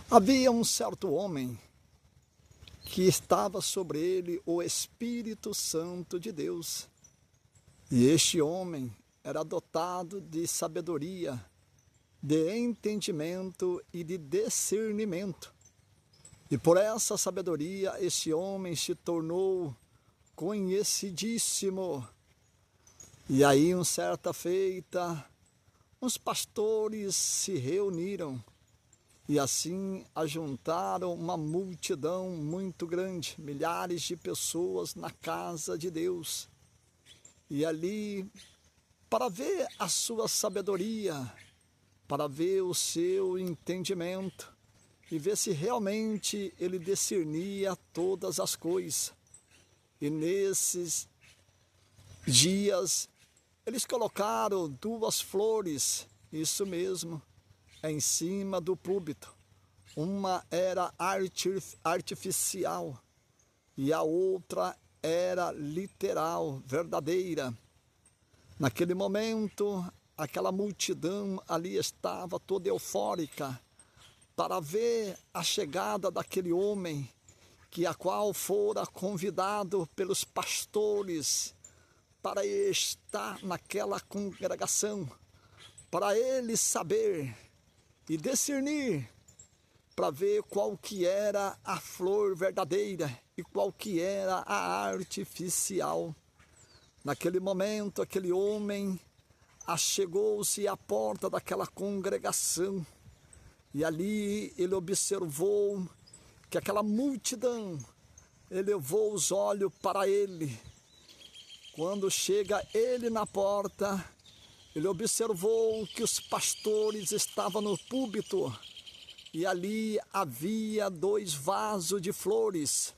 Havia um certo homem que estava sobre ele o Espírito Santo de Deus. E este homem era dotado de sabedoria, de entendimento e de discernimento. E por essa sabedoria, este homem se tornou conhecidíssimo. E aí, uma certa feita, uns pastores se reuniram e assim ajuntaram uma multidão muito grande, milhares de pessoas na casa de Deus. E ali, para ver a sua sabedoria, para ver o seu entendimento e ver se realmente ele discernia todas as coisas. E nesses dias, eles colocaram 2 flores, isso mesmo, em cima do púlpito. Uma era artificial e a outra era literal, verdadeira. Naquele momento, aquela multidão ali estava toda eufórica para ver a chegada daquele homem a qual fora convidado pelos pastores para estar naquela congregação, para ele saber e discernir, para ver qual que era a flor verdadeira e qual que era a artificial. Naquele momento, aquele homem achegou-se à porta daquela congregação e ali ele observou que aquela multidão elevou os olhos para ele. Quando chega ele na porta, ele observou que os pastores estavam no púlpito e ali havia 2 vasos de flores.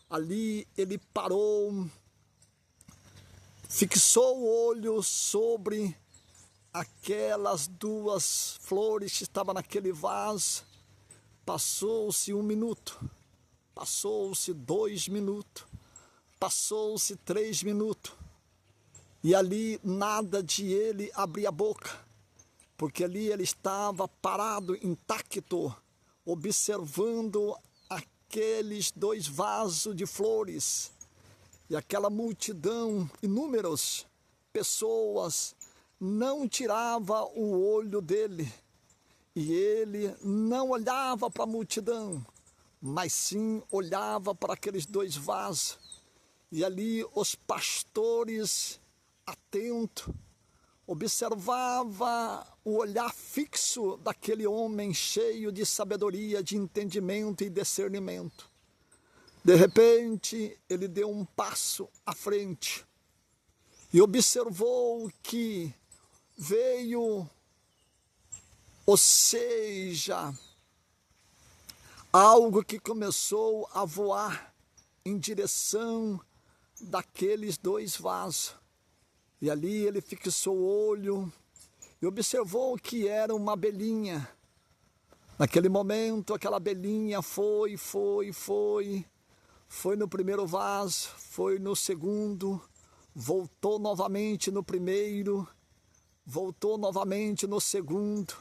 Ali ele parou, fixou o olho sobre aquelas 2 flores que estavam naquele vaso. Passou-se 1 minuto, passou-se 2 minutos, passou-se 3 minutos. E ali nada de ele abrir a boca, porque ali ele estava parado, intacto, observando aqueles 2 vasos de flores. E aquela multidão, inúmeras pessoas, não tirava o olho dele. E ele não olhava para a multidão, mas sim olhava para aqueles 2 vasos. E ali os pastores, atentos, observava o olhar fixo daquele homem cheio de sabedoria, de entendimento e discernimento. De repente, ele deu um passo à frente e observou que veio, ou seja, algo que começou a voar em direção daqueles 2 vasos. E ali ele fixou o olho e observou que era uma abelhinha. Naquele momento, aquela abelhinha foi no primeiro vaso, foi no segundo, voltou novamente no primeiro, voltou novamente no segundo.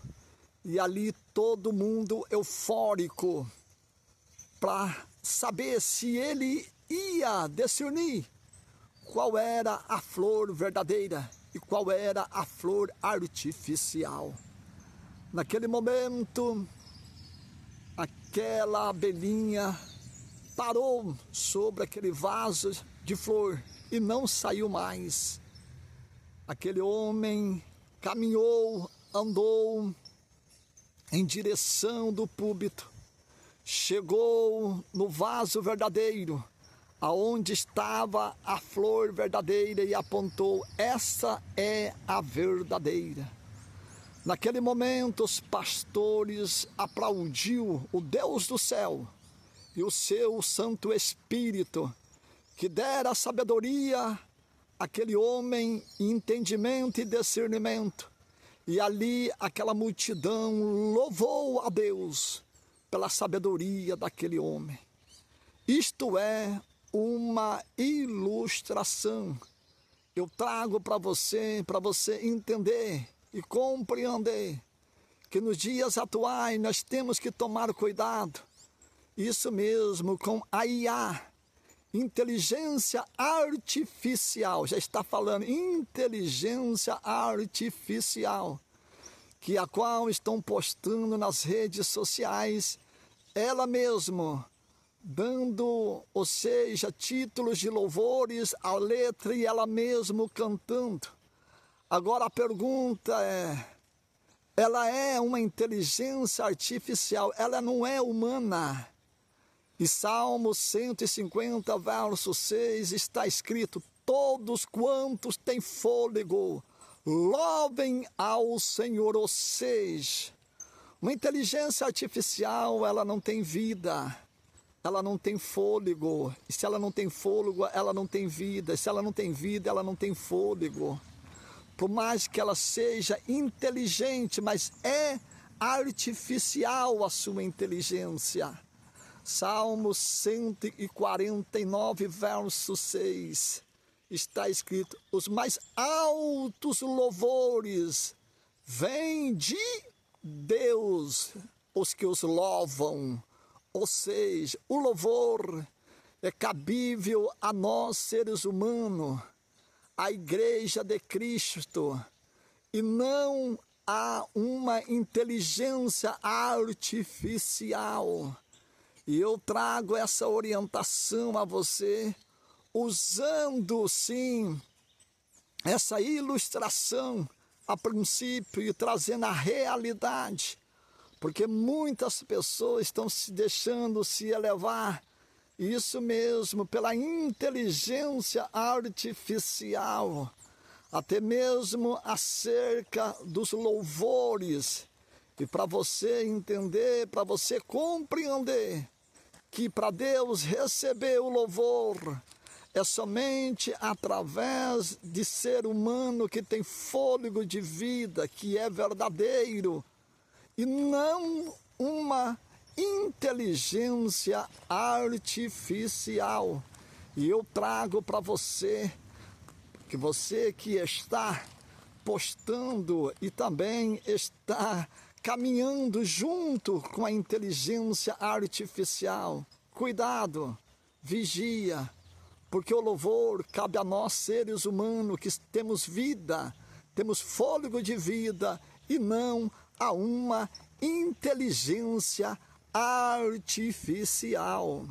E ali todo mundo eufórico para saber se ele ia discernir qual era a flor verdadeira e qual era a flor artificial. Naquele momento, aquela abelhinha parou sobre aquele vaso de flor e não saiu mais. Aquele homem caminhou, andou em direção do púlpito, chegou no vaso verdadeiro, aonde estava a flor verdadeira e apontou: essa é a verdadeira. Naquele momento os pastores aplaudiu o Deus do céu e o seu Santo Espírito, que dera sabedoria àquele homem, entendimento e discernimento. E ali aquela multidão louvou a Deus pela sabedoria daquele homem. Isto é uma ilustração. Eu trago para você entender e compreender que nos dias atuais nós temos que tomar cuidado. Isso mesmo, com a IA, inteligência artificial, já está falando, inteligência artificial, que a qual estão postando nas redes sociais, ela mesmo, dando, ou seja, títulos de louvores, a letra e ela mesmo cantando. Agora a pergunta é, ela é uma inteligência artificial, ela não é humana. E Salmo 150, verso 6, está escrito, todos quantos têm fôlego, louvem ao Senhor. Ou seja, uma inteligência artificial, ela não tem vida, ela não tem fôlego. E se ela não tem fôlego, ela não tem vida. E se ela não tem vida, ela não tem fôlego. Por mais que ela seja inteligente, mas é artificial a sua inteligência. Salmo 149, verso 6, está escrito, os mais altos louvores vêm de Deus, os que os louvam. Ou seja, o louvor é cabível a nós, seres humanos, a Igreja de Cristo, e não há uma inteligência artificial. E eu trago essa orientação a você, usando, sim, essa ilustração a princípio e trazendo a realidade, porque muitas pessoas estão se deixando se elevar, isso mesmo, pela inteligência artificial, até mesmo acerca dos louvores. E para você entender, para você compreender, que para Deus receber o louvor é somente através de ser humano que tem fôlego de vida, que é verdadeiro, e não uma inteligência artificial. E eu trago para você que está postando e também está caminhando junto com a inteligência artificial. Cuidado, vigia, porque o louvor cabe a nós, seres humanos, que temos vida, temos fôlego de vida, e não a uma inteligência artificial.